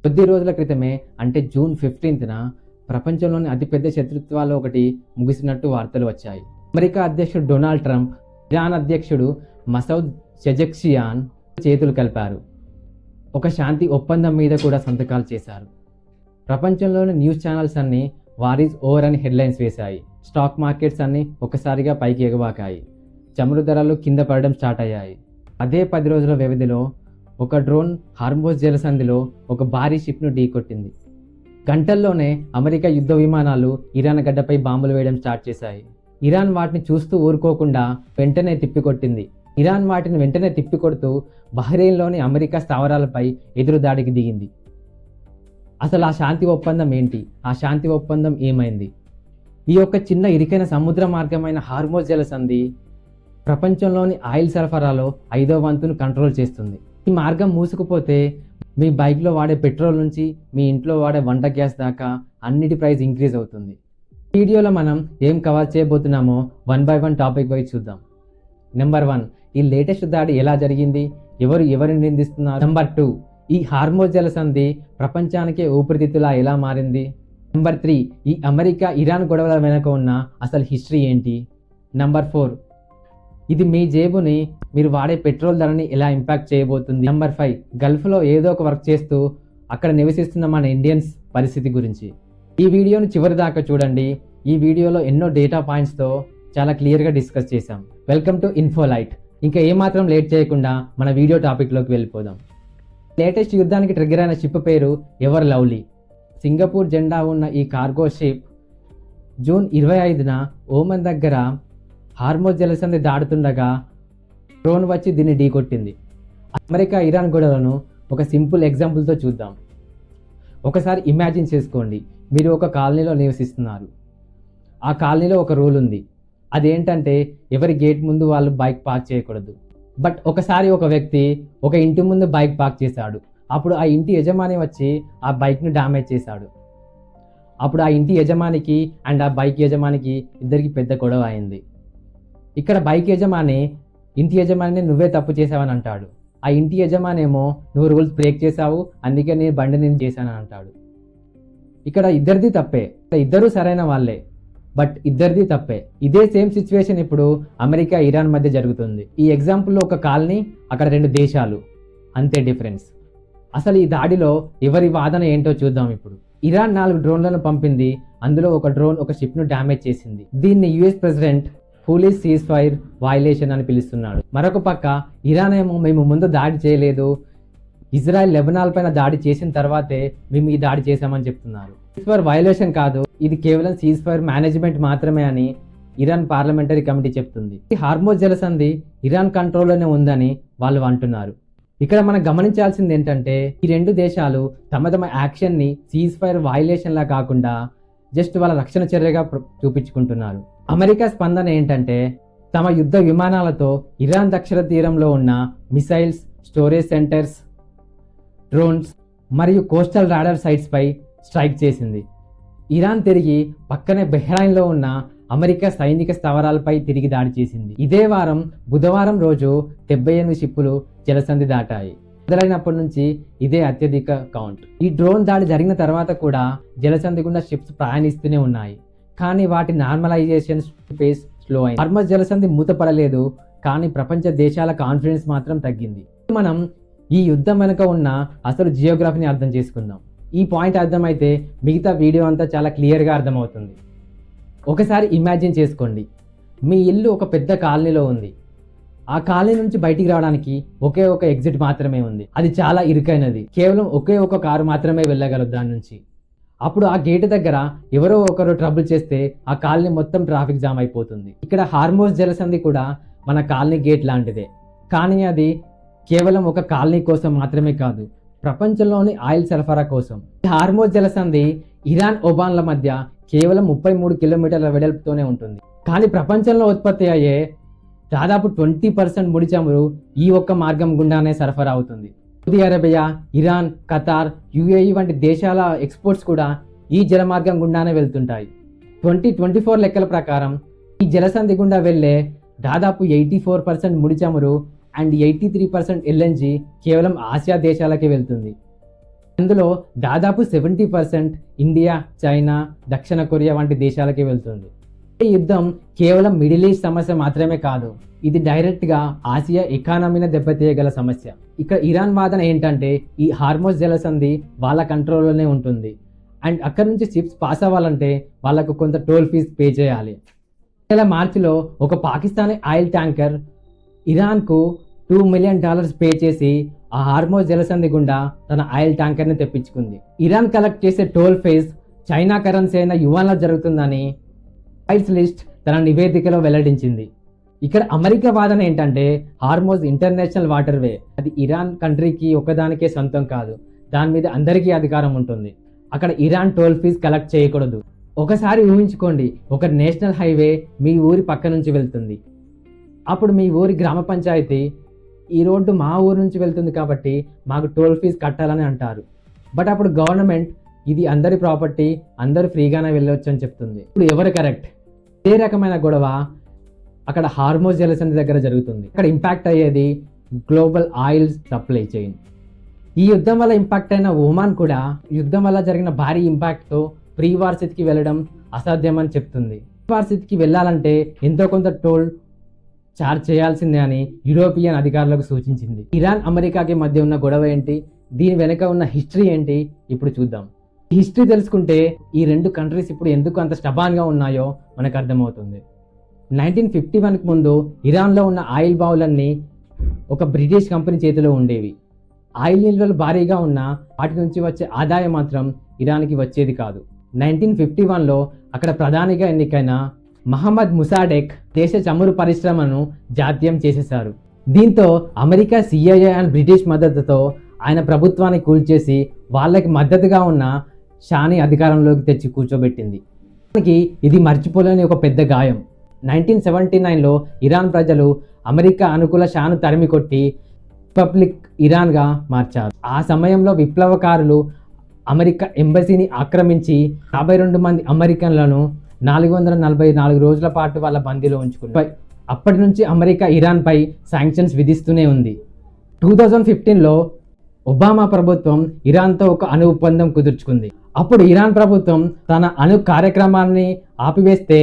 కొద్ది రోజుల క్రితమే అంటే జూన్ 15న ప్రపంచంలోని అతిపెద్ద శత్రుత్వాల్లో ఒకటి ముగిసినట్టు వార్తలు వచ్చాయి. అమెరికా అధ్యక్షుడు డొనాల్డ్ ట్రంప్, ఇరాన్ అధ్యక్షుడు మసౌద్ పెజెష్కియాన్ చేతులు కలిపారు. ఒక శాంతి ఒప్పందం మీద కూడా సంతకాలు చేశారు. ప్రపంచంలోని న్యూస్ ఛానల్స్ అన్నీ వార్ ఈజ్ ఓవర్ అని హెడ్లైన్స్ వేశాయి. స్టాక్ మార్కెట్స్ అన్నీ ఒక్కసారిగా పైకి ఎగబాకాయి. చమురు ధరలు కింద పడడం స్టార్ట్ అయ్యాయి. అదే 10 రోజుల వ్యవధిలో ఒక డ్రోన్ హార్మోజ్ జలసంధిలో ఒక భారీ షిప్ను ఢీకొట్టింది. గంటల్లోనే అమెరికా యుద్ధ విమానాలు ఇరాన్ గడ్డపై బాంబులు వేయడం స్టార్ట్ చేశాయి. ఇరాన్ వాటిని చూస్తూ ఊరుకోకుండా వెంటనే తిప్పికొట్టింది. ఇరాన్ వాటిని వెంటనే తిప్పికొడుతూ బహ్రెయిన్లోని అమెరికా స్థావరాలపై ఎదురు దాడికి దిగింది. అసలు ఆ శాంతి ఒప్పందం ఏంటి? ఆ శాంతి ఒప్పందం ఏమైంది? ఈ యొక్క చిన్న ఇరుకైన సముద్ర మార్గమైన హార్మోజ్ జలసంధి ప్రపంచంలోని ఆయిల్ సరఫరాలో 5వ వంతును కంట్రోల్ చేస్తుంది. ఈ మార్గం మూసుకుపోతే మీ బైక్లో వాడే పెట్రోల్ నుంచి మీ ఇంట్లో వాడే వంట గ్యాస్ దాకా అన్నిటి ప్రైస్ ఇంక్రీజ్ అవుతుంది. ఈ వీడియోలో మనం ఏం కవర్ చేయబోతున్నామో 1 by 1 టాపిక్ వైజ్ చూద్దాం. నెంబర్ 1, ఈ లేటెస్ట్ దాడి ఎలా జరిగింది? ఎవరిని నిందిస్తున్నారు? నెంబర్ 2, ఈ హార్మోజ్ జలసంధి ప్రపంచానికే ఊపిరితిత్తులా ఎలా మారింది? నెంబర్ 3, ఈ అమెరికా ఇరాన్ గొడవల వెనుక ఉన్న అసలు హిస్టరీ ఏంటి? నెంబర్ 4, ఇది మీ జేబుని, మీరు వాడే పెట్రోల్ ధరని ఎలా ఇంపాక్ట్ చేయబోతుంది? నెంబర్ 5, గల్ఫ్లో ఏదో ఒక వర్క్ చేస్తూ అక్కడ నివసిస్తున్న మన ఇండియన్స్ పరిస్థితి గురించి. ఈ వీడియోను చివరి దాకా చూడండి. ఈ వీడియోలో ఎన్నో డేటా పాయింట్స్తో చాలా క్లియర్గా డిస్కస్ చేశాం. Welcome to Infolight. ఇంకా ఏమాత్రం లేట్ చేయకుండా మన వీడియో టాపిక్లోకి వెళ్ళిపోదాం. లేటెస్ట్ యుద్ధానికి ట్రిగ్గర్ అయిన షిప్ పేరు ఎవర్ లవ్లీ. సింగపూర్ జెండా ఉన్న ఈ కార్గో షిప్ జూన్ 25న ఓమన్ దగ్గర హార్మోజ్ జలసంధి దాడుతుండగా డ్రోన్ వచ్చి దీన్ని ఢీకొట్టింది. అమెరికా ఇరాన్ గొడవలను ఒక సింపుల్ ఎగ్జాంపుల్తో చూద్దాం. ఒకసారి ఇమాజిన్ చేసుకోండి, మీరు ఒక కాలనీలో నివసిస్తున్నారు. ఆ కాలనీలో ఒక రూల్ ఉంది. అదేంటంటే ఎవరి గేట్ ముందు వాళ్ళు బైక్ పార్క్ చేయకూడదు. బట్ ఒకసారి ఒక వ్యక్తి ఒక ఇంటి ముందు బైక్ పార్క్ చేశాడు. అప్పుడు ఆ ఇంటి యజమాని వచ్చి ఆ బైక్ను డ్యామేజ్ చేశాడు. అప్పుడు ఆ ఇంటి యజమానికి అండ్ ఆ బైక్ యజమానికి ఇద్దరికి పెద్ద గొడవ అయింది. ఇక్కడ బైక్ యజమాని ఇంటి యజమానిని నువ్వే తప్పు చేసావని అంటాడు. ఆ ఇంటి యజమాని ఏమో నువ్వు రూల్స్ బ్రేక్ చేసావు, అందుకే నేను బండి నేను చేశానని అంటాడు. ఇక్కడ ఇద్దరిది తప్పే, ఇద్దరూ సరైన వాళ్ళే, బట్ ఇద్దరిది తప్పే. ఇదే సేమ్ సిచ్యువేషన్ ఇప్పుడు అమెరికా ఇరాన్ మధ్య జరుగుతుంది. ఈ ఎగ్జాంపుల్లో ఒక కాలనీ, అక్కడ 2 దేశాలు, అంతే డిఫరెన్స్. అసలు ఈ దాడిలో ఎవరి వాదన ఏంటో చూద్దాం ఇప్పుడు. ఇరాన్ 4 డ్రోన్లను పంపింది. అందులో ఒక డ్రోన్ ఒక షిప్ను డ్యామేజ్ చేసింది. దీన్ని US president foolish cease fire violation అని పిలుస్తున్నాడు. మరొక పక్క ఇరాన్ ఏమో మేము ముందు దాడి చేయలేదు, ఇజ్రాయెల్ లెబనాన్ పైన దాడి చేసిన తర్వాతే మేము ఈ దాడి చేశామని చెప్తున్నారు. సీజ్ ఫైర్ వయలేషన్ కాదు, ఇది కేవలం సీజ్ ఫైర్ మేనేజ్మెంట్ మాత్రమే అని ఇరాన్ పార్లమెంటరీ కమిటీ చెప్తుంది. ఈ హార్మోజ్ జలసంధి ఇరాన్ కంట్రోల్లోనే ఉందని వాళ్ళు అంటున్నారు. ఇక్కడ మనం గమనించాల్సింది ఏంటంటే ఈ 2 దేశాలు తమ యాక్షన్ని సీజ్ ఫైర్ వయలేషన్ లా కాకుండా జస్ట్ వాళ్ళ రక్షణ చర్యగా చూపించుకుంటున్నారు. అమెరికా స్పందన ఏంటంటే తమ యుద్ధ విమానాలతో ఇరాన్ దక్షిణ తీరంలో ఉన్న మిసైల్స్, స్టోరేజ్ సెంటర్స్, డ్రోన్స్ మరియు కోస్టల్ రాడార్ సైట్స్ పై స్ట్రైక్ చేసింది. ఇరాన్ తిరిగి పక్కనే బహ్రెయిన్లో ఉన్న అమెరికా సైనిక స్థావరాలపై తిరిగి దాడి చేసింది. ఇదే వారం బుధవారం రోజు 78 షిప్పులు జలసంధి దాటాయి. మొదలైనప్పటి నుంచి ఇదే అత్యధిక కౌంట్. ఈ డ్రోన్ దాడి జరిగిన తర్వాత కూడా జలసంధి గుండా షిప్స్ ప్రయాణిస్తూనే ఉన్నాయి. కానీ వాటి నార్మలైజేషన్ పేస్ స్లో అయింది. హార్మోజ్ జలసంధి మూతపడలేదు, కానీ ప్రపంచ దేశాల కాన్ఫిడెన్స్ మాత్రం తగ్గింది. మనం ఈ యుద్ధం వెనుక ఉన్న అసలు జియోగ్రఫీని అర్థం చేసుకుందాం. ఈ పాయింట్ అర్థమైతే మిగతా వీడియో అంతా చాలా క్లియర్గా అర్థమవుతుంది. ఒకసారి ఇమాజిన్ చేసుకోండి, మీ ఇల్లు ఒక పెద్ద కాలనీలో ఉంది. ఆ కాలనీ నుంచి బయటికి రావడానికి ఒకే ఒక ఎగ్జిట్ మాత్రమే ఉంది. అది చాలా ఇరుకైనది. కేవలం ఒకే ఒక కారు మాత్రమే వెళ్ళగలదు దాని నుంచి. అప్పుడు ఆ గేట్ దగ్గర ఎవరో ఒకరు ట్రబుల్ చేస్తే ఆ కాలనీ మొత్తం ట్రాఫిక్ జామ్ అయిపోతుంది. ఇక్కడ హార్మోజ్ జలసంధి కూడా మన కాలనీ గేట్ లాంటిదే, కానీ అది కేవలం ఒక కాలనీ కోసం మాత్రమే కాదు, ప్రపంచంలోని ఆయిల్ సరఫరా కోసం. హార్మోజ్ జలసంధి ఇరాన్, ఒమాన్ల మధ్య కేవలం 33 కిలోమీటర్ల వెడల్పుతోనే ఉంటుంది. కానీ ప్రపంచంలో ఉత్పత్తి అయ్యే దాదాపు 20% ముడి చమురు ఈ ఒక్క మార్గం గుండానే సరఫరా అవుతుంది. Saudi Arabia, Iran, Qatar, UAE వంటి దేశాల ఎక్స్పోర్ట్స్ కూడా ఈ జలమార్గం గుండానే వెళ్తుంటాయి. 2024 లెక్కల ప్రకారం ఈ జలసంధి గుండా వెళ్లే దాదాపు 84% ముడి చమురు అండ్ 83% ఎల్ఎన్జీ కేవలం ఆసియా దేశాలకే వెళ్తుంది. అందులో దాదాపు 70% ఇండియా, చైనా, దక్షిణ కొరియా వంటి దేశాలకే వెళ్తుంది. ఈ యుద్ధం కేవలం మిడిల్ ఈస్ట్ సమస్య మాత్రమే కాదు, ఇది డైరెక్ట్గా ఆసియా ఎకానమీని దెబ్బతీయగల సమస్య. ఇక్కడ ఇరాన్ వాదన ఏంటంటే ఈ హార్మోజ్ జలసంధి వాళ్ళ కంట్రోల్లోనే ఉంటుంది అండ్ అక్కడ నుంచి షిప్స్ పాస్ అవ్వాలంటే వాళ్ళకు కొంత టోల్ ఫీజ్ పే చేయాలి. మార్చిలో ఒక పాకిస్తానీ ఆయిల్ ట్యాంకర్ ఇరాన్కు $2 మిలియన్ పే చేసి ఆ హార్మోజ్ జలసంధి గుండా తన ఆయిల్ ట్యాంకర్ని తెప్పించుకుంది. ఇరాన్ కలెక్ట్ చేసే టోల్ ఫీజ్ చైనా కరెన్సీ అయిన యువాన్లో జరుగుతుందని ఆయిల్స్ లిస్ట్ తన నివేదికలో వెల్లడించింది. ఇక్కడ అమెరికా వాదన ఏంటంటే హార్మోజ్ ఇంటర్నేషనల్ వాటర్ వే, అది ఇరాన్ కంట్రీకి ఒకదానికే సొంతం కాదు, దాని మీద అందరికీ అధికారం ఉంటుంది. అక్కడ ఇరాన్ టోల్ ఫీజ్ కలెక్ట్ చేయకూడదు. ఒకసారి ఊహించుకోండి, ఒక నేషనల్ హైవే మీ ఊరి పక్క నుంచి వెళ్తుంది. అప్పుడు మీ ఊరి గ్రామ పంచాయతీ ఈ రోడ్డు మా ఊరు నుంచి వెళ్తుంది కాబట్టి మాకు టోల్ ఫీజ్ కట్టాలని అంటారు. బట్ అప్పుడు గవర్నమెంట్ ఇది అందరి ప్రాపర్టీ, అందరూ ఫ్రీగానే వెళ్ళవచ్చు అని చెప్తుంది. ఇప్పుడు ఎవరు కరెక్ట్? ఏ రకమైన గొడవ అక్కడ హార్మోజ్ జలసంధి దగ్గర జరుగుతుంది. అక్కడ ఇంపాక్ట్ అయ్యేది గ్లోబల్ ఆయిల్ సప్లై చైన్. ఈ యుద్ధం వల్ల ఇంపాక్ట్ అయిన ఒమాన్ కూడా యుద్ధం వల్ల జరిగిన భారీ ఇంపాక్ట్తో ప్రీ వార్ స్థితికి వెళ్ళడం అసాధ్యమని చెప్తుంది. ప్రీ వార్ స్థితికి వెళ్ళాలంటే ఎంతో కొంత టోల్ చార్జ్ చేయాల్సిందే అని యూరోపియన్ అధికారులకు సూచించింది. ఇరాన్ అమెరికాకి మధ్య ఉన్న గొడవ ఏంటి, దీని వెనుక ఉన్న హిస్టరీ ఏంటి ఇప్పుడు చూద్దాం. ఈ హిస్టరీ తెలుసుకుంటే ఈ రెండు కంట్రీస్ ఇప్పుడు ఎందుకు అంత స్టబాన్గా ఉన్నాయో మనకు అర్థమవుతుంది. 1951కి ముందు ఇరాన్లో ఉన్న ఆయిల్ బావులన్నీ ఒక బ్రిటిష్ కంపెనీ చేతిలో ఉండేవి. ఆయిల్ నిల్వలు భారీగా ఉన్న వాటి నుంచి వచ్చే ఆదాయం మాత్రం ఇరాన్కి వచ్చేది కాదు. 1951లో అక్కడ ప్రధానిగా ఎన్నికైన మహమ్మద్ ముసాడెక్ దేశ చమురు పరిశ్రమను జాతీయం చేసేశారు. దీంతో అమెరికా, సిఐఏ అండ్ బ్రిటిష్ మద్దతుతో ఆయన ప్రభుత్వాన్ని కూల్చేసి వాళ్ళకి మద్దతుగా ఉన్న షాని అధికారంలోకి తెచ్చి కూర్చోబెట్టింది. ఇది మర్చిపోలేని ఒక పెద్ద గాయం. 1979లో ఇరాన్ ప్రజలు అమెరికా అనుకూల షాను తరిమి కొట్టి రిపబ్లిక్ ఇరాన్గా మార్చారు. ఆ సమయంలో విప్లవకారులు అమెరికా ఎంబసీని ఆక్రమించి 52 మంది అమెరికన్లను 444 రోజుల పాటు వాళ్ళ బందీలో ఉంచుకున్నారు. అప్పటి నుంచి అమెరికా ఇరాన్పై శాంక్షన్స్ విధిస్తూనే ఉంది. 2015లో ఒబామా ప్రభుత్వం ఇరాన్తో ఒక అణు ఒప్పందం కుదుర్చుకుంది. అప్పుడు ఇరాన్ ప్రభుత్వం తన అణు కార్యక్రమాన్ని ఆపివేస్తే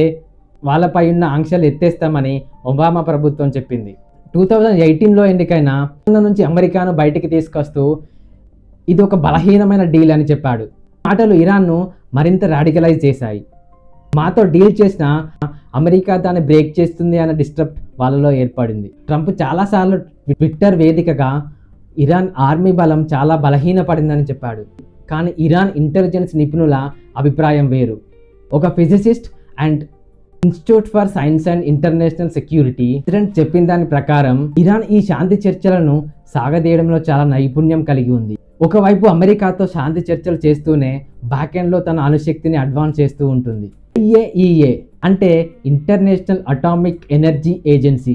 వాళ్ళపై ఉన్న ఆంక్షలు ఎత్తేస్తామని ఒబామా ప్రభుత్వం చెప్పింది. 2018లో ఎన్నికైన నుంచి అమెరికాను బయటికి తీసుకొస్తూ ఇది ఒక బలహీనమైన డీల్ అని చెప్పాడు. మాటలు ఇరాన్ను మరింత రాడికలైజ్ చేశాయి. మాతో డీల్ చేసిన అమెరికా దాన్ని బ్రేక్ చేస్తుంది అన్న డిస్ట్రప్ట్ వాళ్ళలో ఏర్పడింది. ట్రంప్ చాలాసార్లు ట్విట్టర్ వేదికగా ఇరాన్ ఆర్మీ బలం చాలా బలహీనపడిందని చెప్పాడు. కానీ ఇరాన్ ఇంటెలిజెన్స్ నిపుణుల అభిప్రాయం వేరు. ఒక physicist and institute for science and international security చెప్పిన దాని ప్రకారం ఇరాన్ ఈ శాంతి చర్చలను సాగదీయడంలో చాలా నైపుణ్యం కలిగి ఉంది. ఒకవైపు అమెరికాతో శాంతి చర్చలు చేస్తూనే బ్యాక్ ఎండ్లో తన అణుశక్తిని అడ్వాన్స్ చేస్తూ ఉంటుంది. IAEA అంటే ఇంటర్నేషనల్ అటామిక్ ఎనర్జీ ఏజెన్సీ.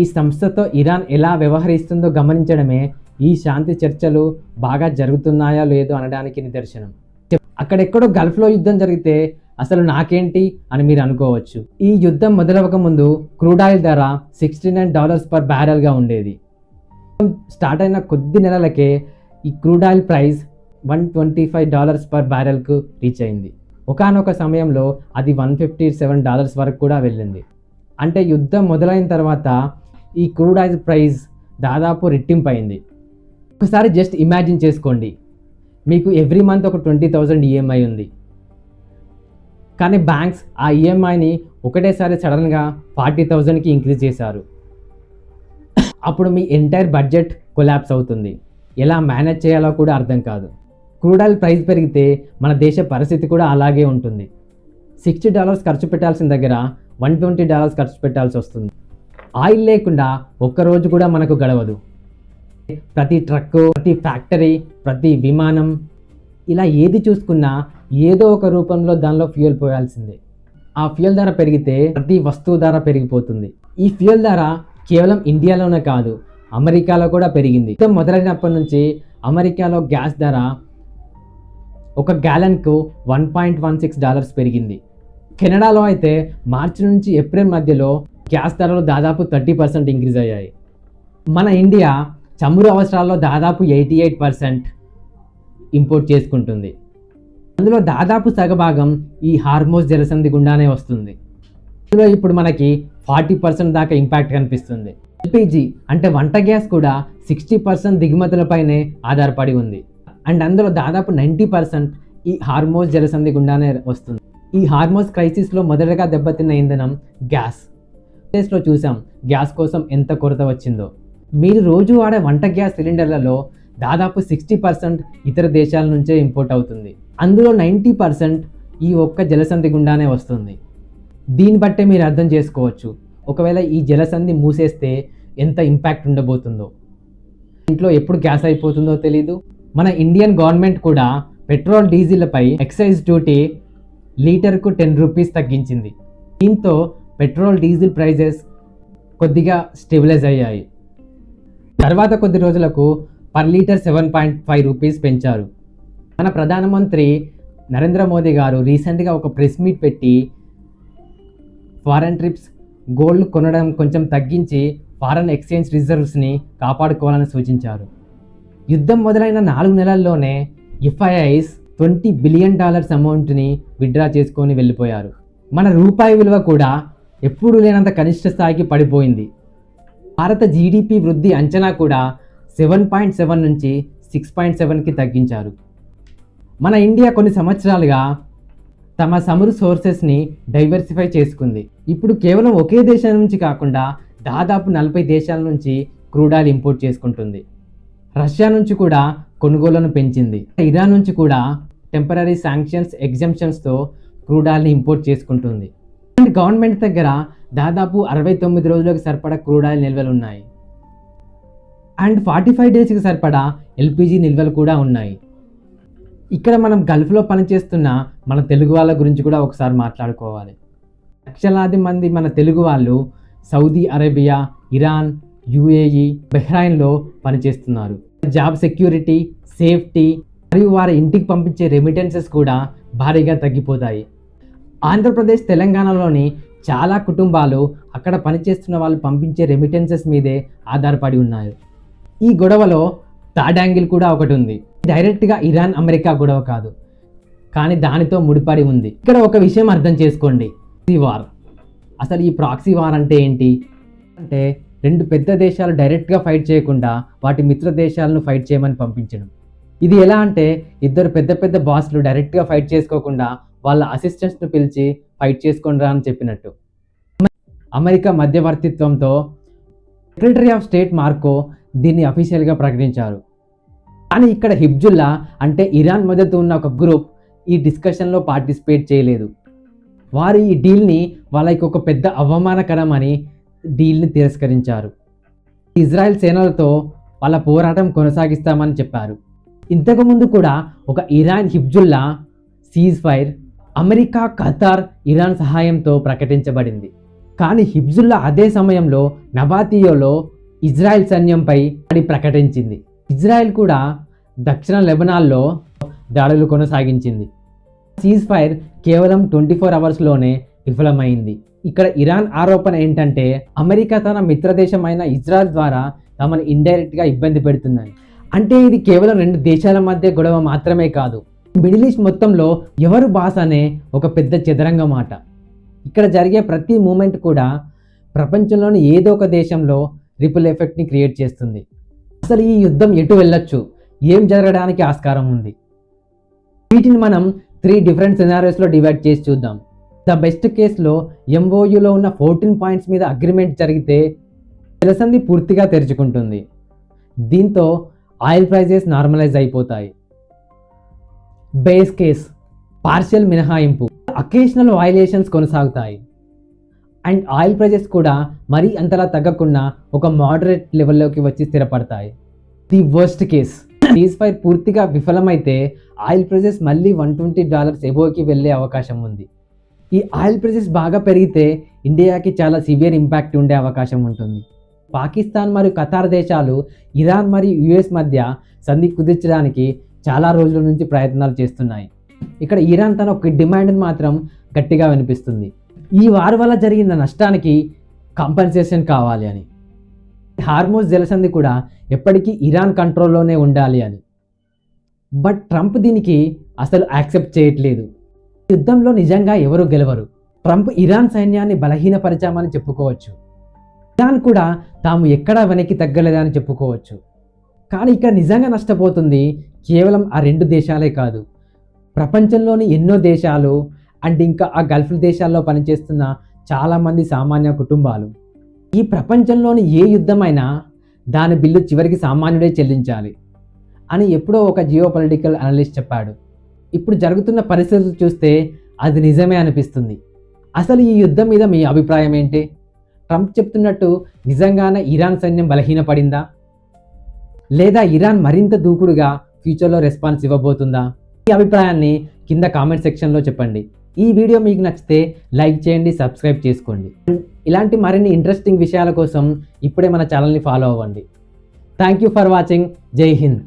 ఈ సంస్థతో ఇరాన్ ఎలా వ్యవహరిస్తుందో గమనించడమే ఈ శాంతి చర్చలు బాగా జరుగుతున్నాయా లేదో అనడానికి నిదర్శనం. అక్కడెక్కడో గల్ఫ్లో యుద్ధం జరిగితే అసలు నాకేంటి అని మీరు అనుకోవచ్చు. ఈ యుద్ధం మొదలవక ముందు క్రూడ్ ఆయిల్ ధర $69 పర్ బ్యారెల్గా ఉండేది. స్టార్ట్ అయిన కొద్ది నెలలకే ఈ క్రూడ్ ఆయిల్ ప్రైస్ $125 పర్ బ్యారెల్కు రీచ్ అయింది. ఒకానొక సమయంలో అది $157 వరకు కూడా వెళ్ళింది. అంటే యుద్ధం మొదలైన తర్వాత ఈ క్రూడ్ ఆయిల్ ప్రైస్ దాదాపు రెట్టింపు అయింది. ఒకసారి జస్ట్ ఇమాజిన్ చేసుకోండి, మీకు ఎవ్రీ మంత్ ఒక 20,000 EMI ఉంది. కానీ బ్యాంక్స్ ఆ ఈఎంఐని ఒకటేసారి సడన్గా 40,000కి ఇంక్రీజ్ చేశారు. అప్పుడు మీ ఎంటైర్ బడ్జెట్ కొలాప్స్ అవుతుంది. ఎలా మేనేజ్ చేయాలో కూడా అర్థం కాదు. క్రూడ్ ఆయిల్ ప్రైస్ పెరిగితే మన దేశ పరిస్థితి కూడా అలాగే ఉంటుంది. $60 ఖర్చు పెట్టాల్సిన దగ్గర $120 ఖర్చు పెట్టాల్సి వస్తుంది. ఆయిల్ లేకుండా ఒక్కరోజు కూడా మనకు గడవదు. ప్రతి ట్రక్కు, ప్రతి ఫ్యాక్టరీ, ప్రతి విమానం, ఇలా ఏది చూసుకున్నా ఏదో ఒక రూపంలో దానిలో ఫ్యూయల్ పోయాల్సిందే. ఆ ఫ్యూయల్ ధర పెరిగితే ప్రతి వస్తువు ధర పెరిగిపోతుంది. ఈ ఫ్యూయల్ ధర కేవలం ఇండియాలోనే కాదు, అమెరికాలో కూడా పెరిగింది. మొదలైనప్పటి నుంచి అమెరికాలో గ్యాస్ ధర ఒక గ్యాలన్కు $1.16 పెరిగింది. కెనడాలో అయితే మార్చి నుంచి ఏప్రిల్ మధ్యలో గ్యాస్ ధరలు దాదాపు 30% ఇంక్రీజ్ అయ్యాయి. మన ఇండియా చమురు అవసరాల్లో దాదాపు 88%, ఇంపోర్ట్ చేసుకుంటుంది. అందులో దాదాపు సగభాగం ఈ హార్మోజ్ జలసంధి గుండానే వస్తుంది. ఇందులో ఇప్పుడు మనకి 40% దాకా ఇంపాక్ట్ కనిపిస్తుంది. ఎల్పిజి అంటే వంట గ్యాస్ కూడా 60% దిగుమతులపైనే ఆధారపడి ఉంది. అండ్ అందులో దాదాపు 90% ఈ హార్మోజ్ జలసంధి గుండానే వస్తుంది. ఈ హార్మోజ్ క్రైసిస్లో మొదటగా దెబ్బతిన్న ఇంధనం గ్యాస్. లో చూసాం గ్యాస్ కోసం ఎంత కొరత వచ్చిందో. మీరు రోజు వాడే వంట గ్యాస్ సిలిండర్లలో దాదాపు 60% ఇతర దేశాల నుంచే ఇంపోర్ట్ అవుతుంది. అందులో 90% ఈ ఒక్క జలసంధి గుండానే వస్తుంది. దీన్ని బట్టే మీరు అర్థం చేసుకోవచ్చు ఒకవేళ ఈ జలసంధి మూసేస్తే ఎంత ఇంపాక్ట్ ఉండబోతుందో. ఇంట్లో ఎప్పుడు గ్యాస్ అయిపోతుందో తెలీదు. మన ఇండియన్ గవర్నమెంట్ కూడా పెట్రోల్ డీజిల్పై ఎక్సైజ్ డ్యూటీ లీటర్కు 10 రూపీస్ తగ్గించింది. దీంతో పెట్రోల్ డీజిల్ ప్రైజెస్ కొద్దిగా స్టెబిలైజ్ అయ్యాయి. తర్వాత కొద్ది రోజులకు పర్ లీటర్ 7.5 రూపీస్ పెంచారు. మన ప్రధానమంత్రి నరేంద్ర మోదీ గారు రీసెంట్గా ఒక ప్రెస్ మీట్ పెట్టి ఫారెన్ ట్రిప్స్ గోల్డ్ కొనడం కొంచెం తగ్గించి ఫారెన్ ఎక్స్చేంజ్ రిజర్వ్స్ని కాపాడుకోవాలని సూచించారు. యుద్ధం మొదలైన 4 నెలల్లోనే ఎఫ్ఐఐస్ $20 బిలియన్ అమౌంట్ని విత్డ్రా చేసుకొని వెళ్ళిపోయారు. మన రూపాయి విలువ కూడా ఎప్పుడూ లేనంత కనిష్ట స్థాయికి పడిపోయింది. భారత జీడిపి వృద్ధి అంచనా కూడా 7.7 నుంచి 6.7కి తగ్గించారు. మన ఇండియా కొన్ని సంవత్సరాలుగా తమ సమురు సోర్సెస్ని డైవర్సిఫై చేసుకుంది. ఇప్పుడు కేవలం ఒకే దేశం నుంచి కాకుండా దాదాపు 40 దేశాల నుంచి క్రూడ్ ఆయిల్ ఇంపోర్ట్ చేసుకుంటుంది. రష్యా నుంచి కూడా కొనుగోళ్లను పెంచింది. ఇరాన్ నుంచి కూడా టెంపరరీ శాంక్షన్స్ ఎగ్జంప్షన్స్తో క్రూడ్ ఆయిల్ని ఇంపోర్ట్ చేసుకుంటుంది. అండ్ గవర్నమెంట్ దగ్గర దాదాపు 69 రోజులకు సరిపడా క్రూడ్ ఆయిల్ నిల్వలు ఉన్నాయి. అండ్ 45 డేస్కి సరిపడా ఎల్పిజి నిల్వలు కూడా ఉన్నాయి. ఇక్కడ మనం గల్ఫ్లో పనిచేస్తున్న మన తెలుగు వాళ్ళ గురించి కూడా ఒకసారి మాట్లాడుకోవాలి. లక్షలాది మంది మన తెలుగు వాళ్ళు సౌదీ అరేబియా, ఇరాన్, యుఏఈ, బహ్రెయిన్లో పనిచేస్తున్నారు. జాబ్ సెక్యూరిటీ, సేఫ్టీ మరియు వారి ఇంటికి పంపించే రెమిటెన్సెస్ కూడా భారీగా తగ్గిపోతాయి. ఆంధ్రప్రదేశ్, తెలంగాణలోని చాలా కుటుంబాలు అక్కడ పనిచేస్తున్న వాళ్ళు పంపించే రెమిటెన్సెస్ మీదే ఆధారపడి ఉన్నాయి. ఈ గొడవలో థర్డ్ యాంగిల్ కూడా ఒకటి ఉంది. డైరెక్ట్గా ఇరాన్ అమెరికా గొడవ కాదు, కానీ దానితో ముడిపడి ఉంది. ఇక్కడ ఒక విషయం అర్థం చేసుకోండి, ప్రాక్సీ వార్. అసలు ఈ ప్రాక్సీ వార్ అంటే ఏంటి అంటే 2 పెద్ద దేశాలు డైరెక్ట్గా ఫైట్ చేయకుండా వాటి మిత్ర దేశాలను ఫైట్ చేయమని పంపించడం. ఇది ఎలా అంటే 2 పెద్ద పెద్ద బాస్లు డైరెక్ట్గా ఫైట్ చేసుకోకుండా వాళ్ళ అసిస్టెంట్స్ను పిలిచి ఫైట్ చేసుకొని రా అని చెప్పినట్టు. అమెరికా మధ్యవర్తిత్వంతో సెక్రటరీ ఆఫ్ స్టేట్ మార్కో దీన్ని అఫీషియల్గా ప్రకటించారు. కానీ ఇక్కడ హిజ్బుల్లా అంటే ఇరాన్ మద్దతు ఉన్న ఒక గ్రూప్ ఈ డిస్కషన్లో పార్టిసిపేట్ చేయలేదు. వారు ఈ డీల్ని వాళ్ళకి ఒక పెద్ద అవమానకరం అని డీల్ని తిరస్కరించారు. ఇజ్రాయెల్ సేనలతో వాళ్ళ పోరాటం కొనసాగిస్తామని చెప్పారు. ఇంతకుముందు కూడా ఒక Iran Hezbollah cease fire America, Qatar, Iran సహాయంతో ప్రకటించబడింది. కానీ హిజ్బుల్లా అదే సమయంలో నబాతియోలో ఇజ్రాయెల్ సైన్యంపై దాడి ప్రకటించింది. ఇజ్రాయెల్ కూడా దక్షిణ లెబనాన్లో దాడులు కొనసాగించింది. సీజ్ ఫైర్ కేవలం 24 అవర్స్లోనే విఫలమైంది. ఇక్కడ ఇరాన్ ఆరోపణ ఏంటంటే అమెరికా తన మిత్రదేశమైన ఇజ్రాయెల్ ద్వారా తమను ఇండైరెక్ట్గా ఇబ్బంది పెడుతుందని. అంటే ఇది కేవలం 2 దేశాల మధ్య గొడవ మాత్రమే కాదు, మిడిల్ ఈస్ట్ మొత్తంలో ఎవరు బాస్ అనే ఒక పెద్ద చదరంగం ఆట. ఇక్కడ జరిగే ప్రతి మూమెంట్ కూడా ప్రపంచంలోని ఏదో ఒక దేశంలో రిపుల్ ఎఫెక్ట్ని క్రియేట్ చేస్తుంది. అసలు ఈ యుద్ధం ఎటు వెళ్ళొచ్చు, ఏం జరగడానికి ఆస్కారం ఉంది, వీటిని మనం 3 డిఫరెంట్ సినారియోస్లో డివైడ్ చేసి చూద్దాం. ద బెస్ట్ కేసులో ఎంఓయూలో ఉన్న 14 పాయింట్స్ మీద అగ్రిమెంట్ జరిగితే జలసంధి పూర్తిగా తెరుచుకుంటుంది. దీంతో ఆయిల్ ప్రైజెస్ నార్మలైజ్ అయిపోతాయి. బేస్ కేస్ పార్షియల్ మినహాయింపు, అకేషనల్ వైలేషన్స్ కొనసాగుతాయి అండ్ ఆయిల్ ప్రైజెస్ కూడా మరీ అంతలా తగ్గకుండా ఒక మోడరేట్ లెవెల్లోకి వచ్చి స్థిరపడతాయి. ది వర్స్ట్ కేస్ సీజ్ ఫైర్ పూర్తిగా విఫలమైతే ఆయిల్ ప్రైజెస్ మళ్ళీ $120 ఎబోవ్కి వెళ్ళే అవకాశం ఉంది. ఈ ఆయిల్ ప్రైజెస్ బాగా పెరిగితే ఇండియాకి చాలా సివియర్ ఇంపాక్ట్ ఉండే అవకాశం ఉంటుంది. పాకిస్తాన్ మరియు ఖతార్ దేశాలు ఇరాన్ మరియు యుఎస్ మధ్య సంధి కుదిర్చడానికి చాలా రోజుల నుంచి ప్రయత్నాలు చేస్తున్నాయి. ఇక్కడ ఇరాన్ తన ఒక డిమాండ్ని మాత్రం గట్టిగా వినిపిస్తుంది, ఈ వార్ వల్ల జరిగిన నష్టానికి కాంపెన్సేషన్ కావాలి అని. హార్మోజ్ జలసంధి కూడా ఎప్పటికీ ఇరాన్ కంట్రోల్లోనే ఉండాలి అని. బట్ ట్రంప్ దీనికి అసలు యాక్సెప్ట్ చేయట్లేదు. యుద్ధంలో నిజంగా ఎవరు గెలవరు. ట్రంప్ ఇరాన్ సైన్యాన్ని బలహీనపరిచామని చెప్పుకోవచ్చు. ఇరాన్ కూడా తాము ఎక్కడా వెనక్కి తగ్గలేదని చెప్పుకోవచ్చు. కానీ ఇక్కడ నిజంగా నష్టపోతుంది కేవలం ఆ 2 దేశాలే కాదు, ప్రపంచంలోని ఎన్నో దేశాలు అండ్ ఇంకా ఆ గల్ఫ్ దేశాల్లో పనిచేస్తున్న చాలామంది సామాన్య కుటుంబాలు. ఈ ప్రపంచంలోని ఏ యుద్ధమైనా దాని బిల్లు చివరికి సామాన్యుడే చెల్లించాలి అని ఎప్పుడో ఒక జియోపొలిటికల్ అనలిస్ట్ చెప్పాడు. ఇప్పుడు జరుగుతున్న పరిస్థితులు చూస్తే అది నిజమే అనిపిస్తుంది. అసలు ఈ యుద్ధం మీద మీ అభిప్రాయం ఏంటి? ట్రంప్ చెప్తున్నట్టు నిజంగానే ఇరాన్ సైన్యం బలహీనపడిందా, లేదా ఇరాన్ మరింత దూకుడుగా ఫ్యూచర్లో రెస్పాన్స్ ఇవ్వబోతుందా? ఈ అభిప్రాయాన్ని కింద కామెంట్ సెక్షన్లో చెప్పండి. ఈ వీడియో మీకు నచ్చితే లైక్ చేయండి, సబ్స్క్రైబ్ చేసుకోండి. ఇలాంటి మరిన్ని ఇంట్రెస్టింగ్ విషయాల కోసం ఇప్పుడే మన ఛానల్ని ఫాలో అవ్వండి. Thank you for watching. జై హింద్.